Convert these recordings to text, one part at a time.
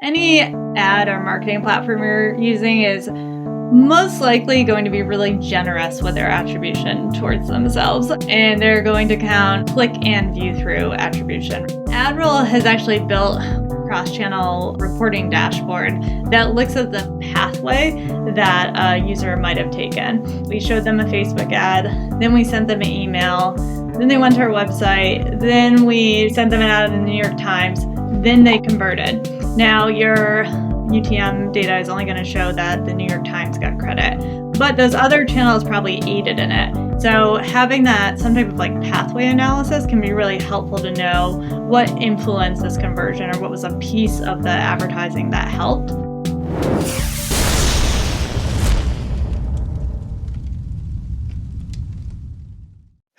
Any ad or marketing platform you're using is most likely going to be really generous with their attribution towards themselves, and they're going to count click and view through attribution. AdRoll has actually built CrossChannel Reporting dashboard that looks at the pathway that a user might have taken. We showed them a Facebook ad, then we sent them an email, then they went to our website, then we sent them an ad in the New York Times, then they converted. Now your UTM data is only going to show that the New York Times got credit, but those other channels probably aided in it. So having that some type of pathway analysis can be really helpful to know what influenced this conversion or what was a piece of the advertising that helped.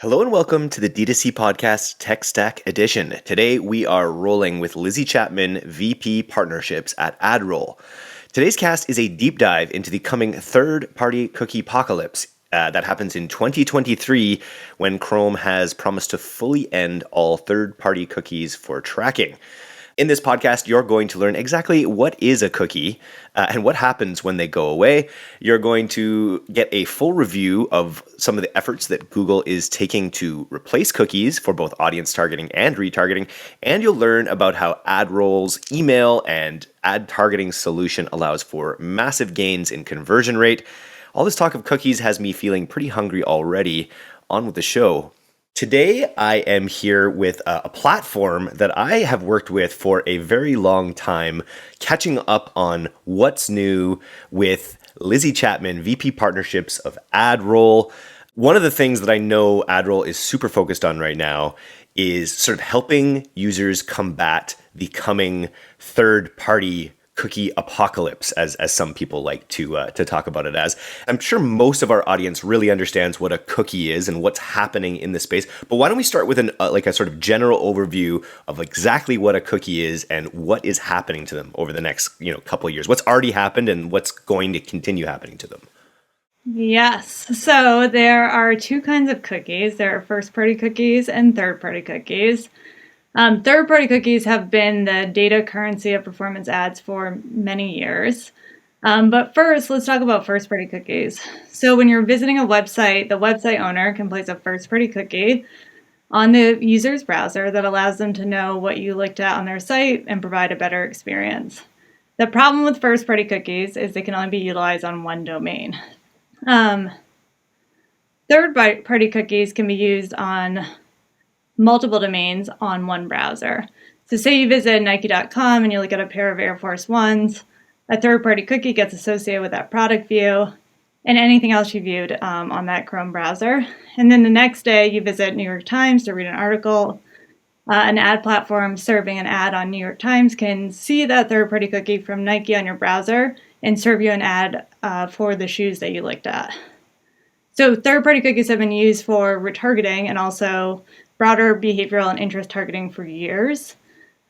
Hello and welcome to the DTC Podcast Tech Stack Edition. Today we are rolling with Lizzie Chapman, VP Partnerships at AdRoll. Today's cast is a deep dive into the coming third-party cookie-pocalypse that happens in 2023 when Chrome has promised to fully end all third-party cookies for tracking. In this podcast, you're going to learn exactly what is a cookie and what happens when they go away. You're going to get a full review of some of the efforts that Google is taking to replace cookies for both audience targeting and retargeting. And you'll learn about how AdRoll's email and ad targeting solution allows for massive gains in conversion rate. All this talk of cookies has me feeling pretty hungry already. On with the show. Today, I am here with a platform that I have worked with for a very long time, catching up on what's new with Lizzie Chapman, VP Partnerships of AdRoll. One of the things that I know AdRoll is super focused on right now is sort of helping users combat the coming third-party cookie apocalypse, as some people like to talk about it as. I'm sure most of our audience really understands what a cookie is and what's happening in the space. But why don't we start with a sort of general overview of exactly what a cookie is and what is happening to them over the next couple of years. What's already happened and what's going to continue happening to them. Yes. So there are two kinds of cookies. There are first-party cookies and third-party cookies. Third-party cookies have been the data currency of performance ads for many years. But first, let's talk about first-party cookies. So when you're visiting a website, the website owner can place a first-party cookie on the user's browser that allows them to know what you looked at on their site and provide a better experience. The problem with first-party cookies is they can only be utilized on one domain. Third-party cookies can be used on multiple domains on one browser. So say you visit Nike.com and you look at a pair of Air Force Ones, a third-party cookie gets associated with that product view and anything else you viewed on that Chrome browser. And then the next day you visit New York Times to read an article. An ad platform serving an ad on New York Times can see that third-party cookie from Nike on your browser and serve you an ad for the shoes that you looked at. So third-party cookies have been used for retargeting and also broader behavioral and interest targeting for years.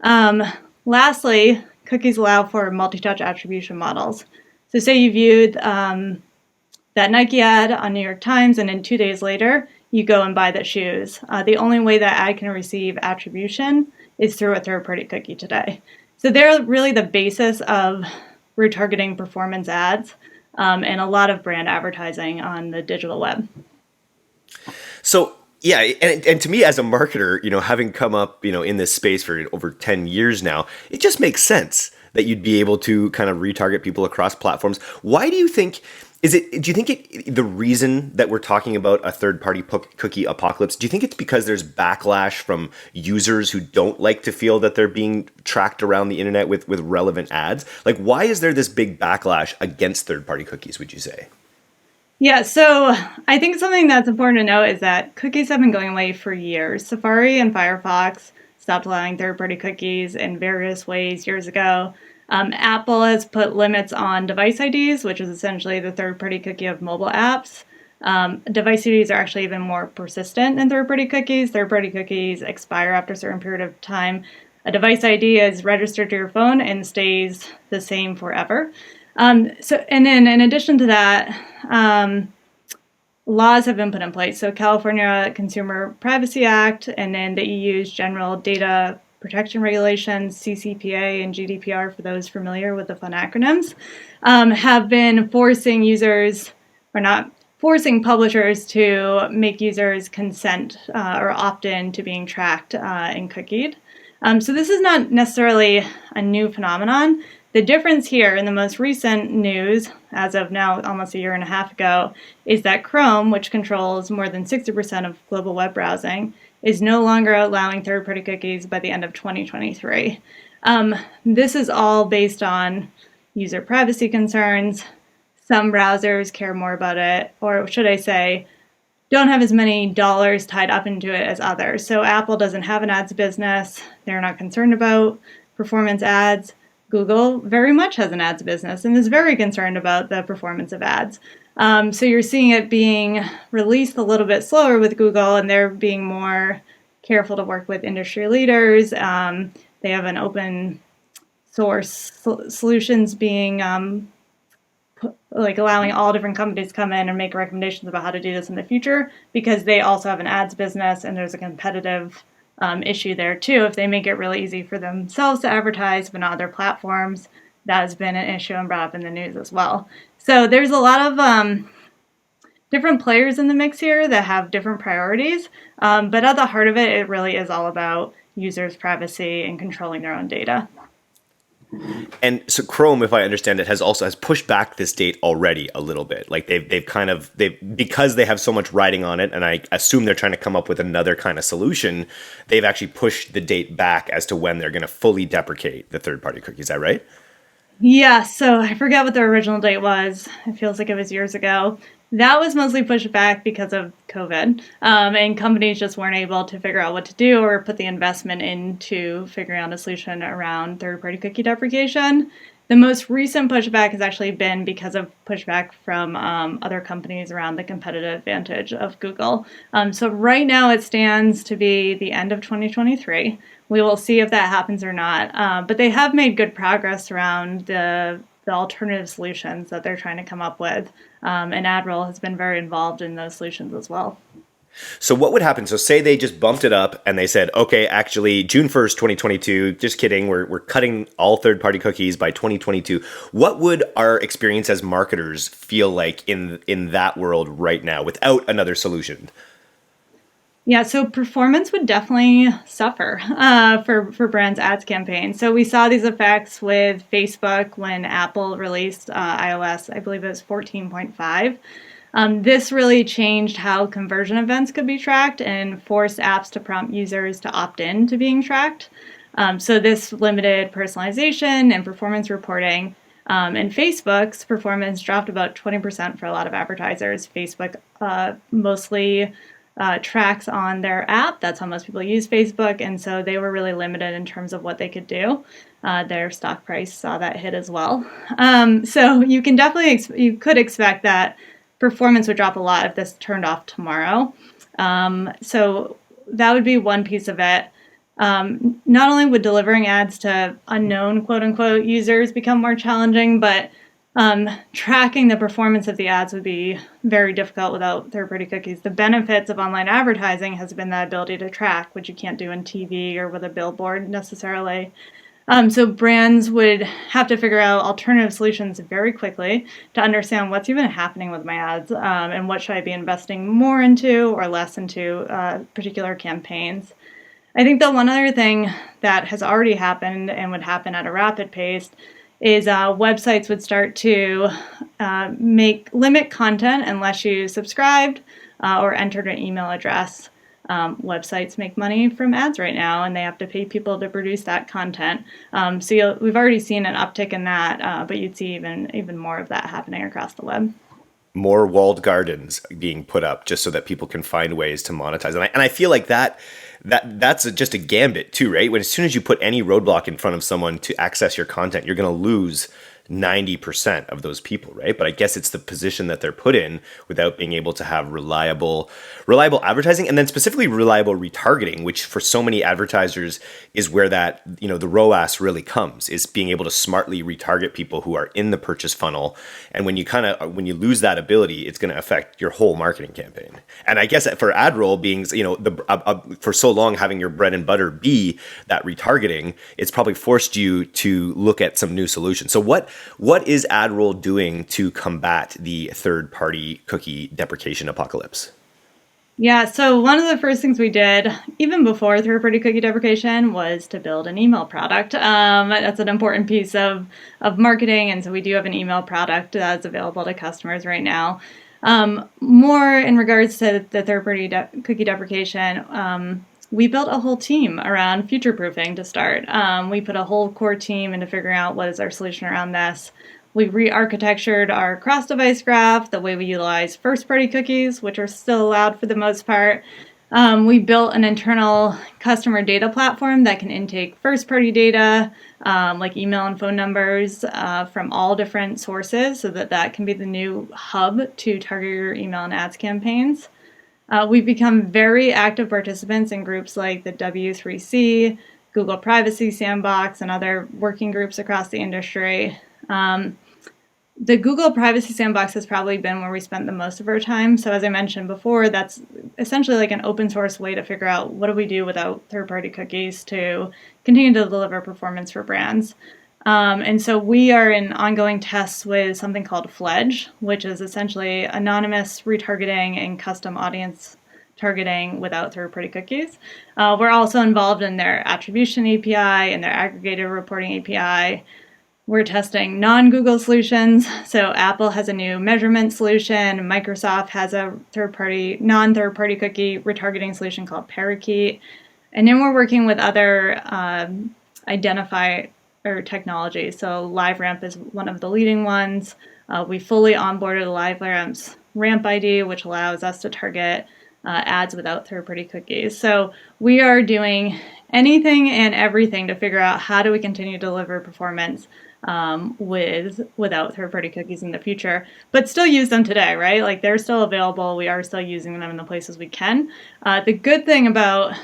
Lastly, cookies allow for multi-touch attribution models. So say you viewed that Nike ad on New York Times and then 2 days later, you go and buy the shoes. The only way that ad can receive attribution is through a third-party cookie today. So they're really the basis of retargeting performance ads and a lot of brand advertising on the digital web. So yeah, and to me as a marketer, having come up, in this space for over 10 years now, it just makes sense that you'd be able to kind of retarget people across platforms. Why do you think, the reason that we're talking about a third-party cookie apocalypse, do you think it's because there's backlash from users who don't like to feel that they're being tracked around the internet with relevant ads? Why is there this big backlash against third-party cookies, would you say? Yeah, so I think something that's important to note is that cookies have been going away for years. Safari and Firefox stopped allowing third-party cookies in various ways years ago. Apple has put limits on device IDs, which is essentially the third-party cookie of mobile apps. Device IDs are actually even more persistent than third-party cookies. Third-party cookies expire after a certain period of time. A device ID is registered to your phone and stays the same forever. And then in addition to that, laws have been put in place. So California Consumer Privacy Act and then the EU's General Data protection regulations, CCPA and GDPR, for those familiar with the fun acronyms, have been forcing users, or not forcing publishers, to make users consent or opt in to being tracked and cookied. So this is not necessarily a new phenomenon. The difference here in the most recent news, as of now almost a year and a half ago, is that Chrome, which controls more than 60% of global web browsing, is no longer allowing third-party cookies by the end of 2023. This is all based on user privacy concerns. Some browsers care more about it, or should I say, don't have as many dollars tied up into it as others. So Apple doesn't have an ads business. They're not concerned about performance ads. Google very much has an ads business and is very concerned about the performance of ads. So you're seeing it being released a little bit slower with Google, and they're being more careful to work with industry leaders. They have an open source solutions being allowing all different companies to come in and make recommendations about how to do this in the future, because they also have an ads business and there's a competitive issue there too. If they make it really easy for themselves to advertise but not other platforms, that has been an issue and brought up in the news as well. So there's a lot of different players in the mix here that have different priorities, but at the heart of it, it really is all about users' privacy and controlling their own data. And so Chrome, if I understand it, has pushed back this date already a little bit. Like they've because they have so much riding on it, and I assume they're trying to come up with another kind of solution, they've actually pushed the date back as to when they're going to fully deprecate the third-party cookies. Is that right? Yeah, so I forget what the original date was. It feels like it was years ago. That was mostly pushed back because of COVID, and companies just weren't able to figure out what to do or put the investment into figuring out a solution around third-party cookie deprecation. The most recent pushback has actually been because of pushback from other companies around the competitive advantage of Google. So right now it stands to be the end of 2023. We will see if that happens or not, but they have made good progress around the alternative solutions that they're trying to come up with. And AdRoll has been very involved in those solutions as well. So what would happen? So say they just bumped it up and they said, okay, actually June 1st, 2022, just kidding, we're cutting all third-party cookies by 2022. What would our experience as marketers feel like in that world right now without another solution? Yeah, so performance would definitely suffer for brands' ads campaigns. So we saw these effects with Facebook when Apple released iOS, I believe it was 14.5. This really changed how conversion events could be tracked and forced apps to prompt users to opt in to being tracked. So this limited personalization and performance reporting. And Facebook's performance dropped about 20% for a lot of advertisers. Facebook mostly tracks on their app. That's how most people use Facebook. And so they were really limited in terms of what they could do. Their stock price saw that hit as well. So you can definitely, you could expect that performance would drop a lot if this turned off tomorrow. So that would be one piece of it. Not only would delivering ads to unknown quote unquote users become more challenging, but tracking the performance of the ads would be very difficult without third-party cookies. The benefits of online advertising has been the ability to track, which you can't do in TV or with a billboard necessarily. So brands would have to figure out alternative solutions very quickly to understand what's even happening with my ads and what should I be investing more into or less into particular campaigns. I think the one other thing that has already happened and would happen at a rapid pace is websites would start to limit content unless you subscribed or entered an email address. Websites make money from ads right now, and they have to pay people to produce that content. So we've already seen an uptick in that, but you'd see even more of that happening across the web. More walled gardens being put up just so that people can find ways to monetize. And I feel like that's just a gambit too, right? When as soon as you put any roadblock in front of someone to access your content, you're going to lose 90% of those people, right? But I guess it's the position that they're put in without being able to have reliable advertising, and then specifically reliable retargeting, which for so many advertisers is where that, the ROAS really comes, is being able to smartly retarget people who are in the purchase funnel. And when you lose that ability, it's going to affect your whole marketing campaign. And I guess for AdRoll being, for so so long having your bread and butter be that retargeting, it's probably forced you to look at some new solutions. So what is AdRoll doing to combat the third-party cookie deprecation apocalypse? Yeah, so one of the first things we did, even before third-party cookie deprecation, was to build an email product. That's an important piece of marketing, and so we do have an email product that's available to customers right now. More in regards to the third-party cookie deprecation, we built a whole team around future-proofing to start. We put a whole core team into figuring out what is our solution around this. We re-architectured our cross-device graph, the way we utilize first-party cookies, which are still allowed for the most part. We built an internal customer data platform that can intake first-party data, like email and phone numbers, from all different sources, so that can be the new hub to target your email and ads campaigns. We've become very active participants in groups like the W3C, Google Privacy Sandbox, and other working groups across the industry. The Google Privacy Sandbox has probably been where we spent the most of our time. So as I mentioned before, that's essentially like an open source way to figure out what do we do without third-party cookies to continue to deliver performance for brands. And so we are in ongoing tests with something called Fledge, which is essentially anonymous retargeting and custom audience targeting without third-party cookies. We're also involved in their attribution API and their aggregated reporting API. We're testing non-Google solutions. So Apple has a new measurement solution. Microsoft has a non-third-party cookie retargeting solution called Parakeet. And then we're working with other identifier technologies. So LiveRamp is one of the leading ones. We fully onboarded LiveRamp's Ramp ID, which allows us to target ads without third-party cookies. So we are doing anything and everything to figure out how do we continue to deliver performance without third-party cookies in the future, but still use them today, right? Like they're still available. We are still using them in the places we can. The good thing about,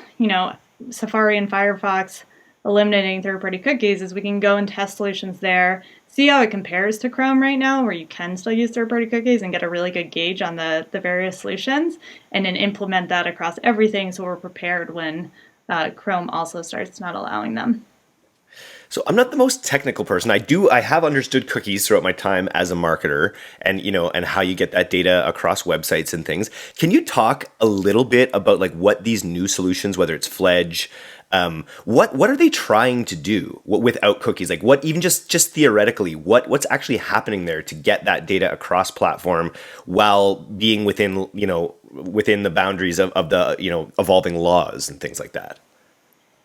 Safari and Firefox eliminating third-party cookies is we can go and test solutions there, see how it compares to Chrome right now, where you can still use third-party cookies and get a really good gauge on the various solutions, and then implement that across everything so we're prepared when Chrome also starts not allowing them. So I'm not the most technical person. I have understood cookies throughout my time as a marketer, and and how you get that data across websites and things. Can you talk a little bit about like what these new solutions, whether it's Fledge, what are they trying to do without cookies? Like what, even just theoretically, what's actually happening there to get that data across platform while being within the boundaries of the evolving laws and things like that?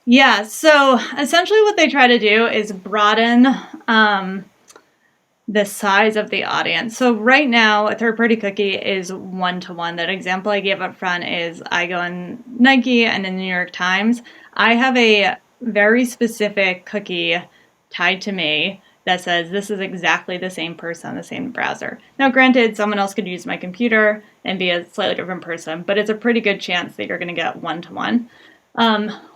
Yeah, so essentially what they try to do is broaden the size of the audience. So right now, a third-party cookie is one-to-one. That example I gave up front is I go on Nike and the New York Times. I have a very specific cookie tied to me that says this is exactly the same person on the same browser. Now, granted, someone else could use my computer and be a slightly different person, but it's a pretty good chance that you're going to get one-to-one.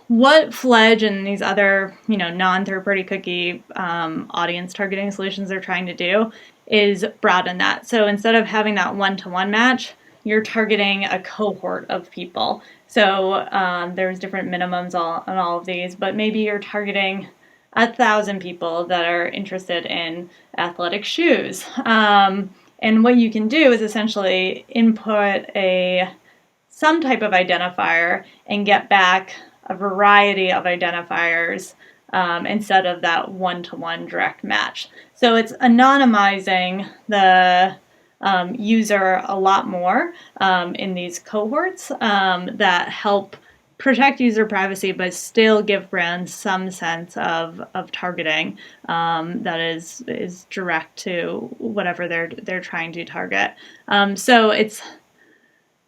What Fledge and these other, non-third-party cookie audience targeting solutions are trying to do is broaden that. So instead of having that one-to-one match, you're targeting a cohort of people. So there's different minimums on all of these, but maybe you're targeting 1,000 people that are interested in athletic shoes. And what you can do is essentially input some type of identifier and get back a variety of identifiers instead of that one-to-one direct match. So it's anonymizing the user a lot more in these cohorts that help protect user privacy, but still give brands some sense of targeting that is direct to whatever they're trying to target. So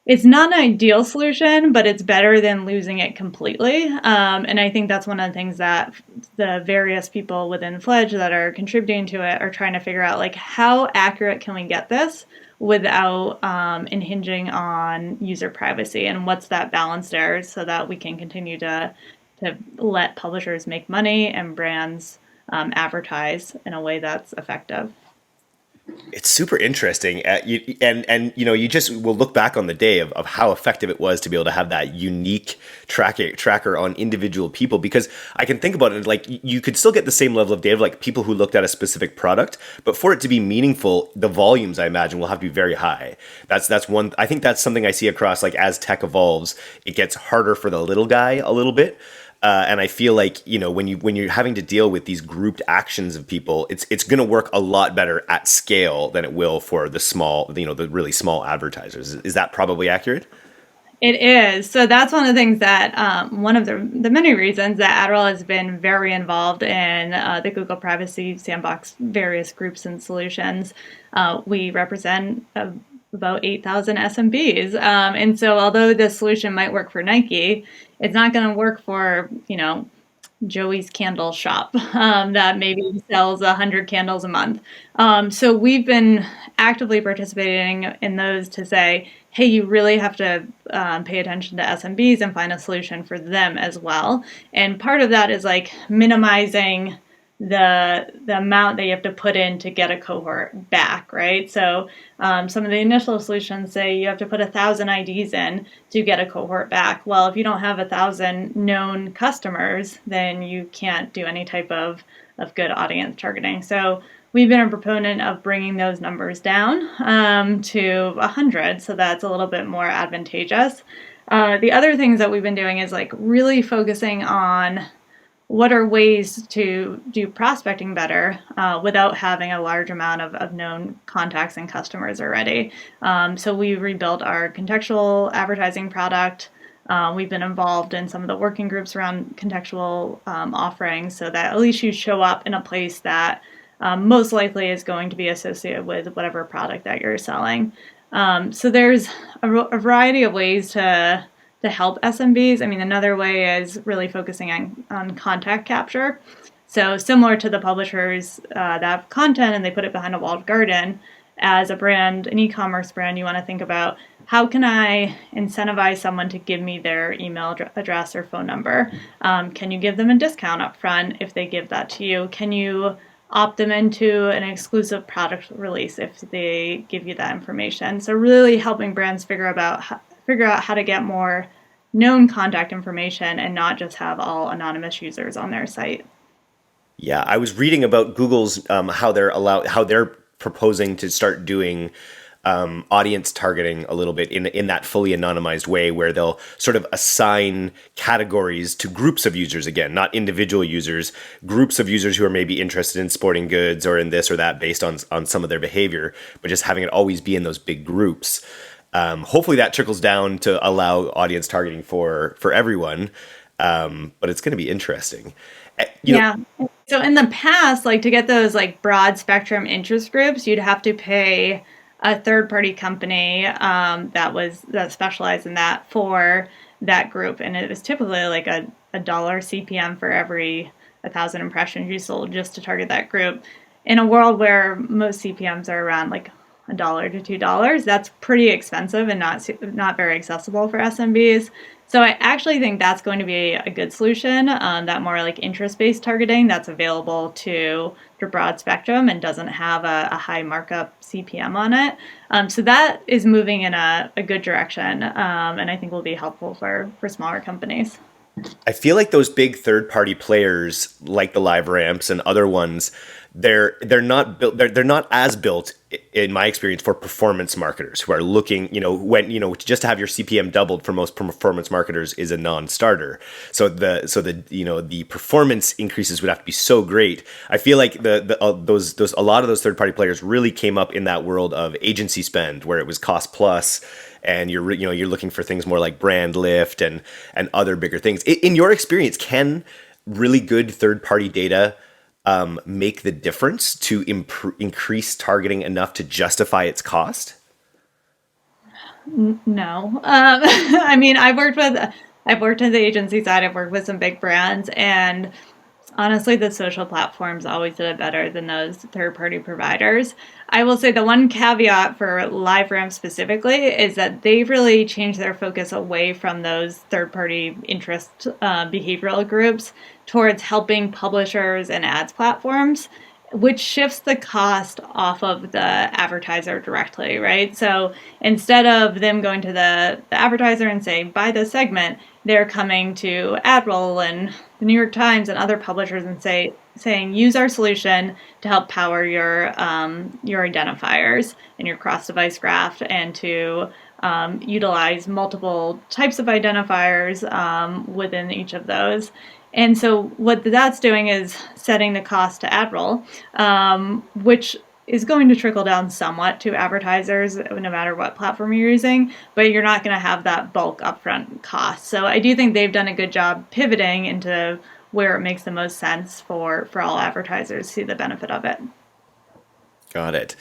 it's not an ideal solution, but it's better than losing it completely. And I think that's one of the things that the various people within Fledge that are contributing to it are trying to figure out, like, how accurate can we get this without impinging on user privacy, and what's that balance there so that we can continue to let publishers make money and brands advertise in a way that's effective. It's super interesting. And you just will look back on the day of how effective it was to be able to have that unique tracker on individual people, because I can think about it like you could still get the same level of data, like people who looked at a specific product, but for it to be meaningful, the volumes, I imagine, will have to be very high. That's one. I think that's something I see across, like, as tech evolves, it gets harder for the little guy a little bit. And I feel like, when you're having to deal with these grouped actions of people, it's going to work a lot better at scale than it will for the small, the really small advertisers. Is that probably accurate? It is. So that's one of the things that one of the many reasons that AdRoll has been very involved in the Google Privacy Sandbox various groups and solutions. We represent about 8,000 SMBs. And so although this solution might work for Nike, it's not going to work for, Joey's candle shop that maybe sells 100 candles a month. So we've been actively participating in those to say, hey, you really have to pay attention to SMBs and find a solution for them as well. And part of that is like minimizing the amount that you have to put in to get a cohort back, right? So some of the initial solutions say you have to put 1,000 IDs in to get a cohort back. Well, if you don't have 1,000 known customers, then you can't do any type of good audience targeting. So we've been a proponent of bringing those numbers down to 100, so that's a little bit more advantageous. The other things that we've been doing is like really focusing on what are ways to do prospecting better without having a large amount of known contacts and customers already. So we rebuilt our contextual advertising product. We've been involved in some of the working groups around contextual offerings so that at least you show up in a place that most likely is going to be associated with whatever product that you're selling. So there's a variety of ways to help SMBs. I mean, another way is really focusing on contact capture. So similar to the publishers that have content and they put it behind a walled garden, as a brand, an e-commerce brand, you want to think about how can I incentivize someone to give me their email address or phone number? Can you give them a discount up front if they give that to you? Can you opt them into an exclusive product release if they give you that information? So really helping brands figure out how to get more known contact information and not just have all anonymous users on their site. Yeah, I was reading about Google's how they're proposing to start doing audience targeting a little bit in that fully anonymized way, where they'll sort of assign categories to groups of users, again, not individual users, groups of users who are maybe interested in sporting goods or in this or that based on some of their behavior, but just having it always be in those big groups. Hopefully that trickles down to allow audience targeting for everyone, but it's going to be interesting. So in the past, like to get those like broad spectrum interest groups, you'd have to pay a third-party company that specialized in that for that group, and it was typically like a dollar CPM for every 1,000 impressions you sold just to target that group. In a world where most CPMs are around like $1 to $2, that's pretty expensive and not very accessible for SMBs. So I actually think that's going to be a good solution, that more like interest-based targeting that's available to broad spectrum and doesn't have a high markup CPM on it. So that is moving in a good direction, and I think will be helpful for smaller companies. I feel like those big third-party players, like the LiveRamps and other ones, they're not built. They're not as built, in my experience, for performance marketers who are looking, just to have your CPM doubled for most performance marketers is a non-starter. So the performance increases would have to be so great. I feel like those a lot of those third-party players really came up in that world of agency spend, where it was cost plus. And you're looking for things more like brand lift and other bigger things. In your experience, can really good third-party data make the difference to increase targeting enough to justify its cost? No. I mean, I've worked in the agency side. I've worked with some big brands, and honestly, the social platforms always did it better than those third-party providers. I will say the one caveat for LiveRamp specifically is that they've really changed their focus away from those third-party interest behavioral groups towards helping publishers and ads platforms which shifts the cost off of the advertiser directly, right? So instead of them going to the advertiser and saying, buy this segment, they're coming to AdRoll and the New York Times and other publishers and saying, use our solution to help power your identifiers and your cross-device graph, and to utilize multiple types of identifiers within each of those. And so what that's doing is setting the cost to AdRoll, which is going to trickle down somewhat to advertisers no matter what platform you're using, but you're not going to have that bulk upfront cost. So I do think they've done a good job pivoting into where it makes the most sense for all advertisers to see the benefit of it. Got it.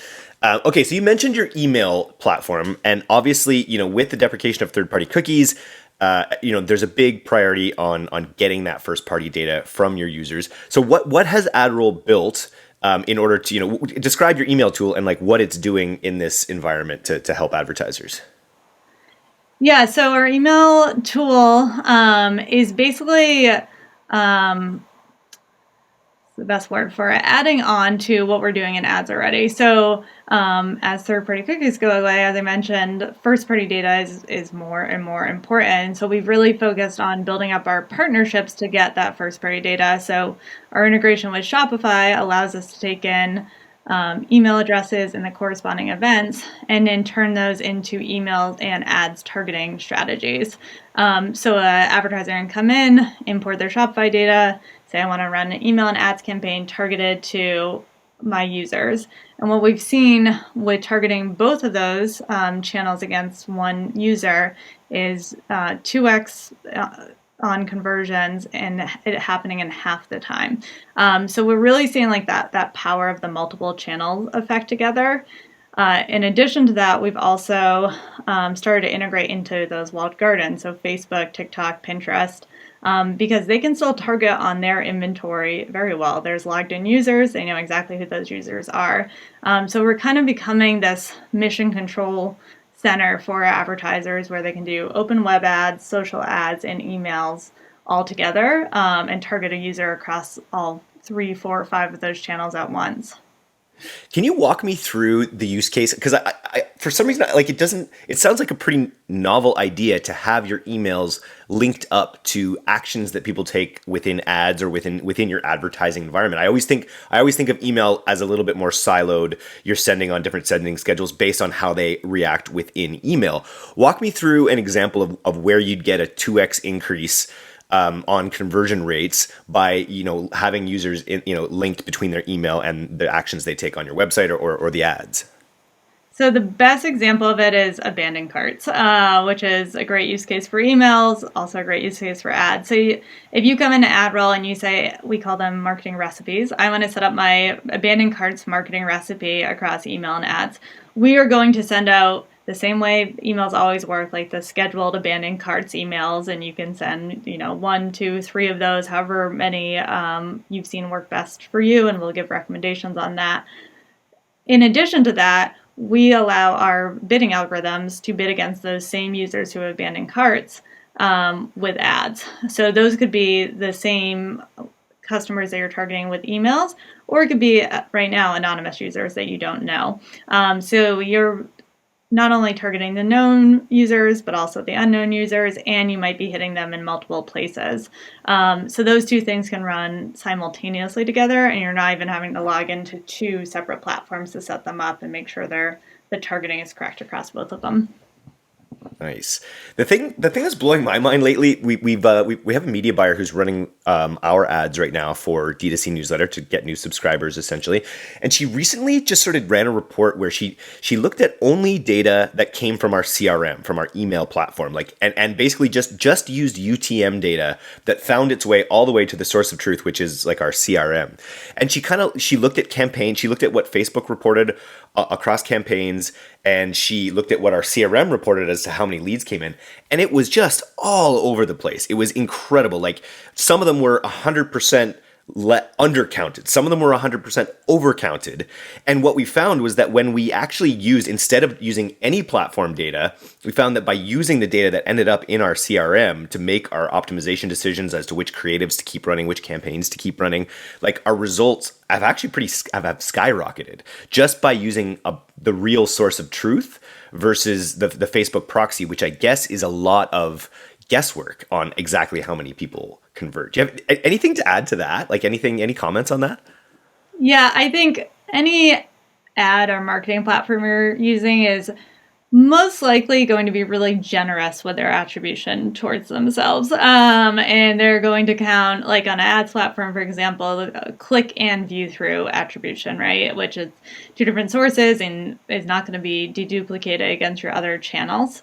Okay, so you mentioned your email platform, and obviously, with the deprecation of third-party cookies, there's a big priority on getting that first-party data from your users. So what has AdRoll built in order to, describe your email tool and like what it's doing in this environment to help advertisers? Yeah, so our email tool is basically the best word for it, adding on to what we're doing in ads already. So as third-party cookies go away, as I mentioned, first-party data is more and more important. So we've really focused on building up our partnerships to get that first-party data. So our integration with Shopify allows us to take in email addresses and the corresponding events, and then turn those into emails and ads targeting strategies. So an advertiser can come in, import their Shopify data, say I want to run an email and ads campaign targeted to my users. And what we've seen with targeting both of those channels against one user is 2x on conversions, and it happening in half the time. So we're really seeing like that power of the multiple channel effect together. In addition to that, we've also started to integrate into those walled gardens, so Facebook, TikTok, Pinterest, because they can still target on their inventory very well. There's logged in users, they know exactly who those users are. So we're kind of becoming this mission control center for advertisers where they can do open web ads, social ads, and emails all together, and target a user across all 3, 4, or 5 of those channels at once. Can you walk me through the use case? Because I for some reason, like it sounds like a pretty novel idea to have your emails linked up to actions that people take within ads or within your advertising environment. I always think of email as a little bit more siloed. You're sending on different sending schedules based on how they react within email. Walk me through an example of where you'd get a 2x increase on conversion rates by having users linked between their email and the actions they take on your website or the ads. So the best example of it is abandoned carts, which is a great use case for emails, also a great use case for ads. So if you come into AdRoll and you say, we call them marketing recipes, I want to set up my abandoned carts marketing recipe across email and ads, we are going to send out the same way emails always work, like the scheduled abandoned carts emails, and you can send, 1, 2, 3 of those, however many you've seen work best for you, and we'll give recommendations on that. In addition to that, we allow our bidding algorithms to bid against those same users who have abandoned carts with ads. So those could be the same customers that you're targeting with emails, or it could be right now anonymous users that you don't know. So you're not only targeting the known users, but also the unknown users, and you might be hitting them in multiple places. So those two things can run simultaneously together, and you're not even having to log into 2 separate platforms to set them up and make sure the targeting is correct across both of them. Nice. The thing that's blowing my mind lately, we have a media buyer who's running our ads right now for D2C newsletter to get new subscribers essentially, and she recently just sort of ran a report where she looked at only data that came from our CRM, from our email platform, and basically just used UTM data that found its way all the way to the source of truth, which is like our CRM. And she looked at campaigns, she looked at what Facebook reported across campaigns, and she looked at what our CRM reported as to how many leads came in, and it was just all over the place. It was incredible. Like some of them were 100% undercounted. Some of them were 100% overcounted. And what we found was that when we actually used, instead of using any platform data, we found that by using the data that ended up in our CRM to make our optimization decisions as to which creatives to keep running, which campaigns to keep running, like our results have actually have skyrocketed just by using the real source of truth versus the Facebook proxy, which I guess is a lot of guesswork on exactly how many people convert. Do you have anything to add to that? Like any comments on that? Yeah, I think any ad or marketing platform you're using is most likely going to be really generous with their attribution towards themselves. And they're going to count, like on an ads platform, for example, the click and view through attribution, right? Which is two different sources and is not going to be deduplicated against your other channels.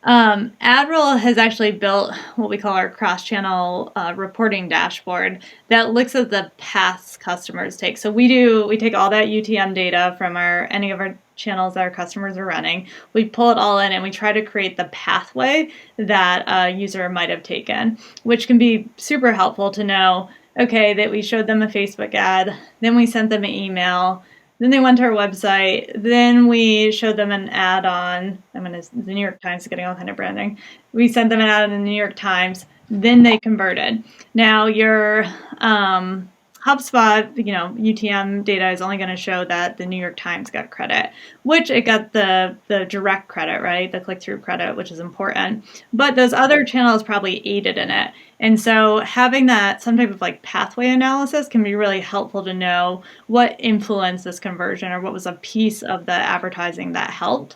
AdRoll has actually built what we call our cross-channel reporting dashboard that looks at the paths customers take. So we take all that UTM data from any of our channels that our customers are running. We pull it all in and we try to create the pathway that a user might have taken, which can be super helpful to know, okay, that we showed them a Facebook ad, then we sent them an email, then they went to our website. Then we showed them an ad on, the New York Times is getting all kind of branding. We sent them an ad in the New York Times. Then they converted. Now your HubSpot, UTM data is only going to show that the New York Times got credit, which it got the direct credit, right? The click-through credit, which is important. But those other channels probably aided in it. And so having that some type of like pathway analysis can be really helpful to know what influenced this conversion or what was a piece of the advertising that helped.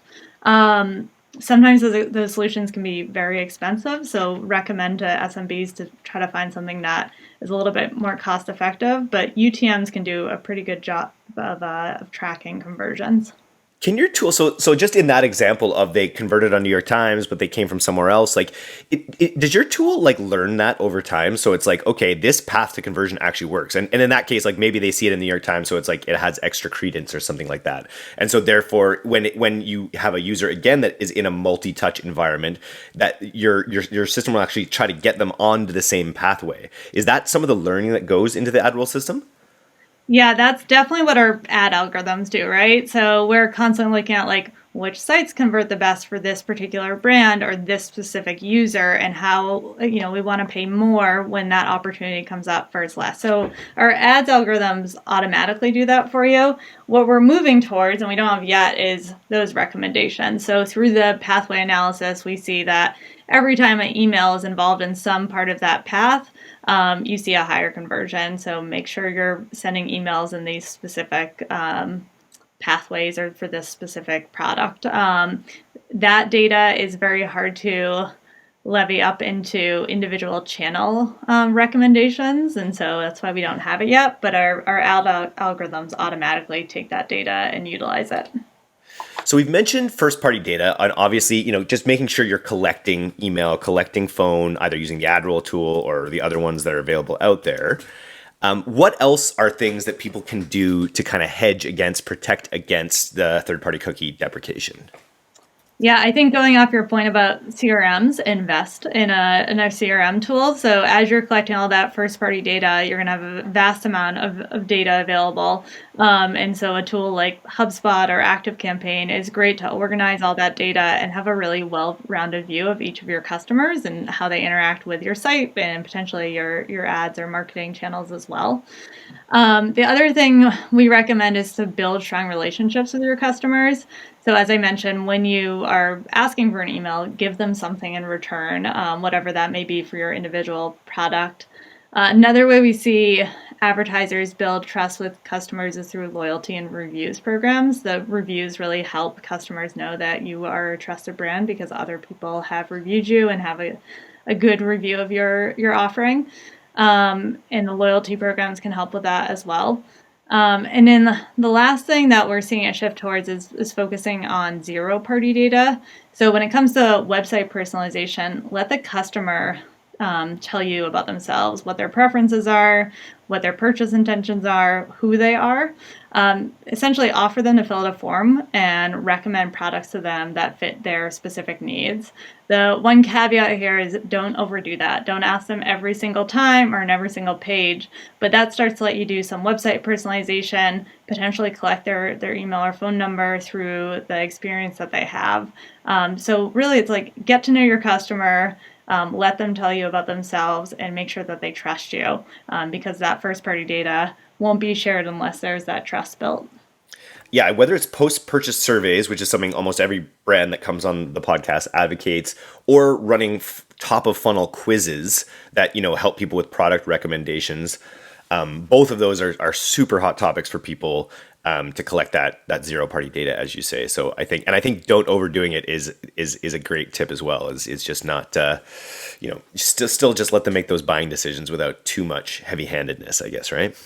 Sometimes those solutions can be very expensive, so recommend to SMBs to try to find something that is a little bit more cost effective, but UTMs can do a pretty good job of tracking conversions. Can your tool, so just in that example of they converted on New York Times, but they came from somewhere else, like, does your tool like learn that over time? So it's like, okay, this path to conversion actually works. And in that case, like maybe they see it in the New York Times, so it's like it has extra credence or something like that. And so therefore, when you have a user, again, that is in a multi-touch environment, that your system will actually try to get them onto the same pathway. Is that some of the learning that goes into the AdRoll system? Yeah, that's definitely what our ad algorithms do, right? So we're constantly looking at like which sites convert the best for this particular brand or this specific user and how, we want to pay more when that opportunity comes up versus less. So our ads algorithms automatically do that for you. What we're moving towards, and we don't have yet, is those recommendations. So through the pathway analysis, we see that every time an email is involved in some part of that path, you see a higher conversion. So make sure you're sending emails in these specific pathways or for this specific product. That data is very hard to levy up into individual channel recommendations. And so that's why we don't have it yet. But our algorithms automatically take that data and utilize it. So we've mentioned first-party data, and obviously, just making sure you're collecting email, collecting phone, either using the AdRoll tool or the other ones that are available out there. What else are things that people can do to kind of protect against the third-party cookie deprecation? Yeah, I think going off your point about CRMs, invest in a CRM tool. So as you're collecting all that first-party data, you're going to have a vast amount of data available. And so a tool like HubSpot or ActiveCampaign is great to organize all that data and have a really well-rounded view of each of your customers and how they interact with your site and potentially your ads or marketing channels as well. The other thing we recommend is to build strong relationships with your customers. So as I mentioned, when you are asking for an email, give them something in return, whatever that may be for your individual product. Another way we see advertisers build trust with customers is through loyalty and reviews programs. The reviews really help customers know that you are a trusted brand because other people have reviewed you and have a good review of your offering. And the loyalty programs can help with that as well. And then the last thing that we're seeing a shift towards is focusing on zero-party data. So when it comes to website personalization, let the customer tell you about themselves, what their preferences are, what their purchase intentions are, who they are. Essentially offer them to fill out a form and recommend products to them that fit their specific needs. The one caveat here is don't overdo that. Don't ask them every single time or in every single page, but that starts to let you do some website personalization, potentially collect their email or phone number through the experience that they have. So really it's like get to know your customer, let them tell you about themselves, and make sure that they trust you, because that first party data won't be shared unless there's that trust built. Yeah, whether it's post-purchase surveys, which is something almost every brand that comes on the podcast advocates, or running top of funnel quizzes that, help people with product recommendations. Both of those are super hot topics for people to collect that zero party data, as you say. So I think don't overdoing it is a great tip as well. It's just not, still just let them make those buying decisions without too much heavy handedness, I guess, right?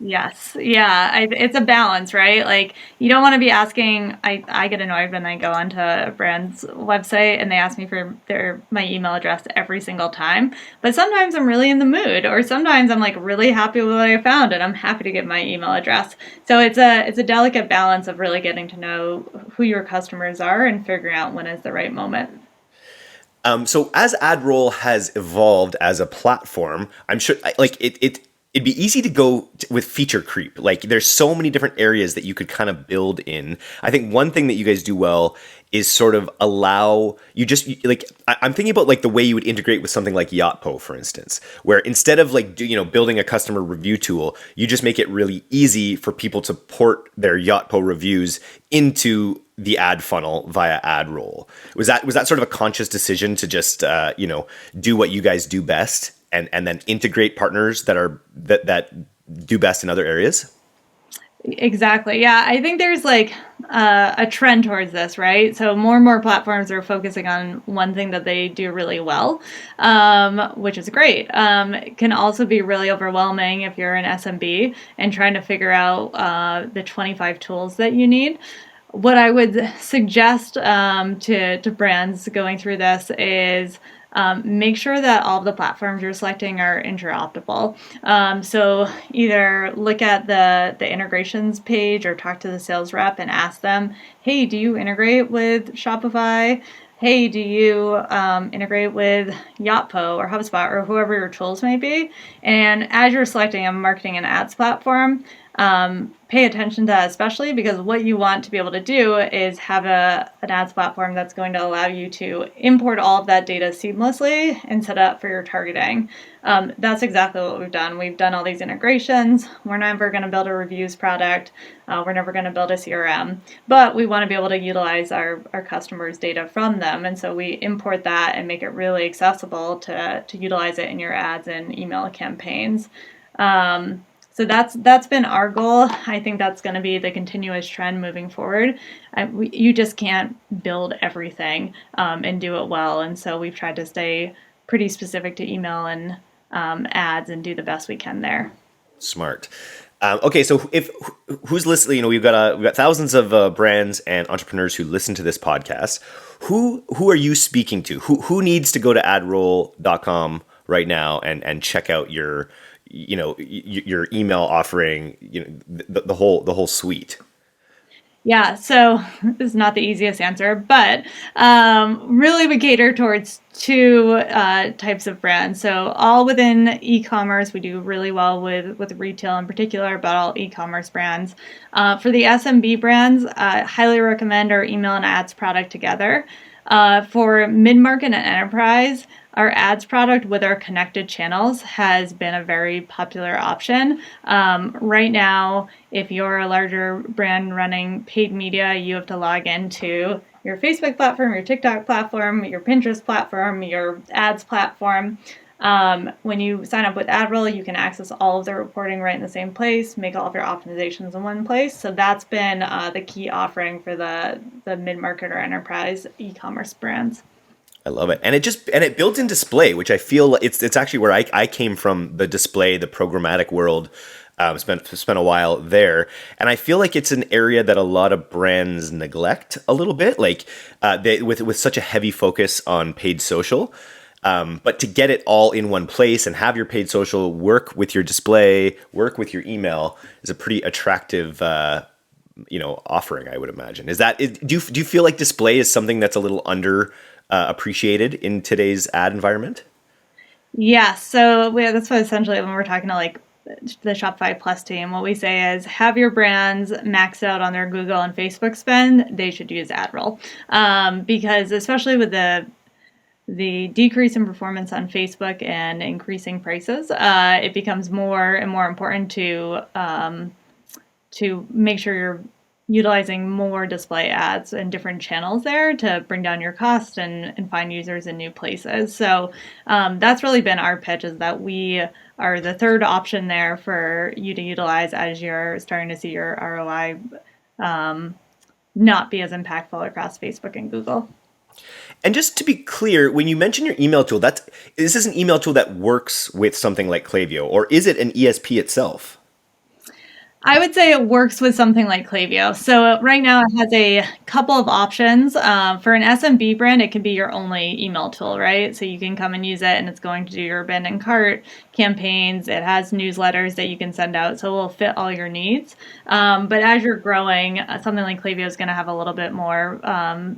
Yes. Yeah. It's a balance, right? Like you don't want to be asking, I get annoyed when I go onto a brand's website and they ask me for my email address every single time. But sometimes I'm really in the mood, or sometimes I'm like really happy with what I found and I'm happy to get my email address. So it's a delicate balance of really getting to know who your customers are and figuring out when is the right moment. So as AdRoll has evolved as a platform, I'm sure it'd be easy to go with feature creep. Like there's so many different areas that you could kind of build in. I think one thing that you guys do well is sort of allow you just like, I'm thinking about like the way you would integrate with something like Yotpo, for instance, where instead of like, building a customer review tool, you just make it really easy for people to port their Yotpo reviews into the ad funnel via AdRoll. Was that sort of a conscious decision to just, do what you guys do best? And then integrate partners that do best in other areas? Exactly. Yeah, I think there's like a trend towards this, right? So more and more platforms are focusing on one thing that they do really well, which is great. It can also be really overwhelming if you're an SMB and trying to figure out the 25 tools that you need. What I would suggest to brands going through this is make sure that all of the platforms you're selecting are interoperable. So either look at the integrations page or talk to the sales rep and ask them, hey, do you integrate with Shopify? Hey, do you integrate with Yotpo or HubSpot or whoever your tools may be? And as you're selecting a marketing and ads platform, pay attention to that, especially because what you want to be able to do is have an ads platform that's going to allow you to import all of that data seamlessly and set up for your targeting. That's exactly what we've done. We've done all these integrations. We're never going to build a reviews product. We're never going to build a CRM, but we want to be able to utilize our customers' data from them. And so we import that and make it really accessible to utilize it in your ads and email campaigns. So that's been our goal. I think that's going to be the continuous trend moving forward. You just can't build everything and do it well. And so we've tried to stay pretty specific to email and ads and do the best we can there. Smart. Okay, so who's listening? We've got thousands of brands and entrepreneurs who listen to this podcast. Who are you speaking to? Who needs to go to adroll.com right now and check out your email offering, the whole suite? Yeah, so this is not the easiest answer, but really we cater towards two types of brands. So all within e-commerce, we do really well with retail in particular, but all e-commerce brands. For the SMB brands, I highly recommend our email and ads product together. For mid-market and enterprise, our ads product with our connected channels has been a very popular option. Right now, if you're a larger brand running paid media, you have to log into your Facebook platform, your TikTok platform, your Pinterest platform, your ads platform. When you sign up with AdRoll, you can access all of the reporting right in the same place, make all of your optimizations in one place. So that's been the key offering for the mid-market or enterprise e-commerce brands. I love it. And it builds in display, which I feel it's actually where I came from, the display, the programmatic world. Spent a while there, and I feel like it's an area that a lot of brands neglect a little bit, like with such a heavy focus on paid social. But to get it all in one place and have your paid social work with your display, work with your email is a pretty attractive offering, I would imagine. Do you feel like display is something that's a little under appreciated in today's ad environment? Yeah, so that's what essentially when we're talking to like the Shopify Plus team, what we say is have your brands maxed out on their Google and Facebook spend, they should use AdRoll. Because especially with the decrease in performance on Facebook and increasing prices, it becomes more and more important to make sure you're utilizing more display ads and different channels there to bring down your cost and find users in new places. So that's really been our pitch, is that we are the third option there for you to utilize as you're starting to see your ROI not be as impactful across Facebook and Google. And just to be clear, when you mention your email tool, this is an email tool that works with something like Klaviyo, or is it an ESP itself? I would say it works with something like Klaviyo. So right now it has a couple of options. For an SMB brand, it can be your only email tool, right? So you can come and use it and it's going to do your abandoned cart campaigns. It has newsletters that you can send out, so it will fit all your needs. But as you're growing, something like Klaviyo is going to have a little bit more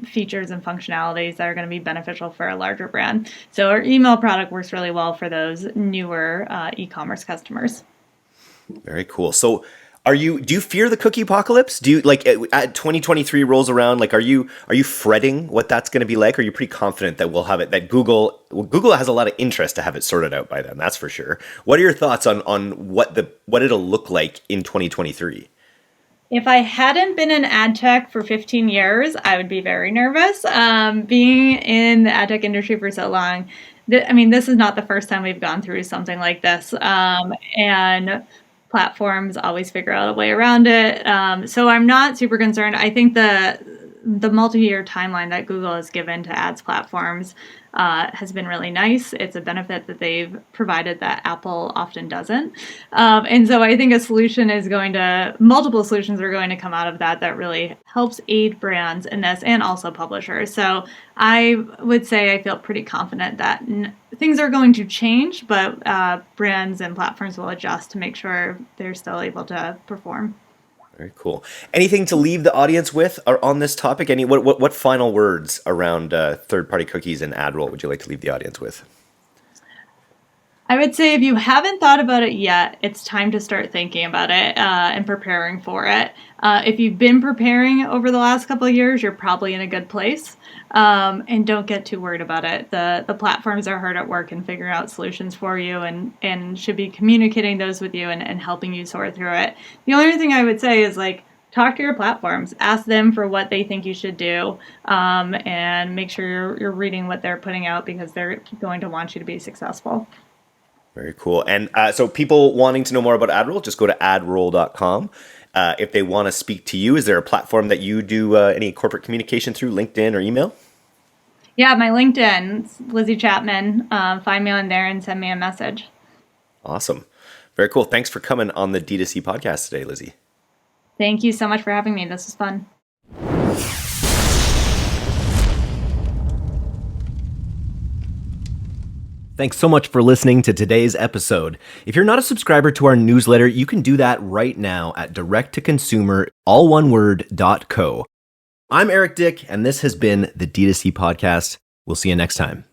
features and functionalities that are going to be beneficial for a larger brand. So our email product works really well for those newer e-commerce customers. Very cool. So do you fear the cookie-pocalypse? Do you, like, at 2023 rolls around, like, are you fretting what that's going to be like? Or are you pretty confident that we'll have it, that Google has a lot of interest to have it sorted out by then, that's for sure. What are your thoughts on what it'll look like in 2023? If I hadn't been in ad tech for 15 years, I would be very nervous. Being in the ad tech industry for so long, this is not the first time we've gone through something like this. And platforms always figure out a way around it. So I'm not super concerned. I think the multi-year timeline that Google has given to ads platforms has been really nice. It's a benefit that they've provided that Apple often doesn't. And so I think multiple solutions are going to come out of that really helps aid brands in this, and also publishers. So I would say I feel pretty confident that things are going to change, but brands and platforms will adjust to make sure they're still able to perform. Very cool. Anything to leave the audience with on this topic? What final words around third-party cookies and AdRoll would you like to leave the audience with? I would say if you haven't thought about it yet, it's time to start thinking about it and preparing for it. If you've been preparing over the last couple of years, you're probably in a good place. And don't get too worried about it. The platforms are hard at work and figuring out solutions for you and should be communicating those with you and helping you sort through it. The only thing I would say is, like, talk to your platforms, ask them for what they think you should do, and make sure you're reading what they're putting out, because they're going to want you to be successful. Very cool. And so people wanting to know more about AdRoll, just go to adroll.com. If they want to speak to you, is there a platform that you do any corporate communication through, LinkedIn or email? Yeah, my LinkedIn, it's Lizzie Chapman. Find me on there and send me a message. Awesome. Very cool. Thanks for coming on the D2C podcast today, Lizzie. Thank you so much for having me. This was fun. Thanks so much for listening to today's episode. If you're not a subscriber to our newsletter, you can do that right now at directtoconsumer.co. I'm Eric Dick, and this has been the D2C Podcast. We'll see you next time.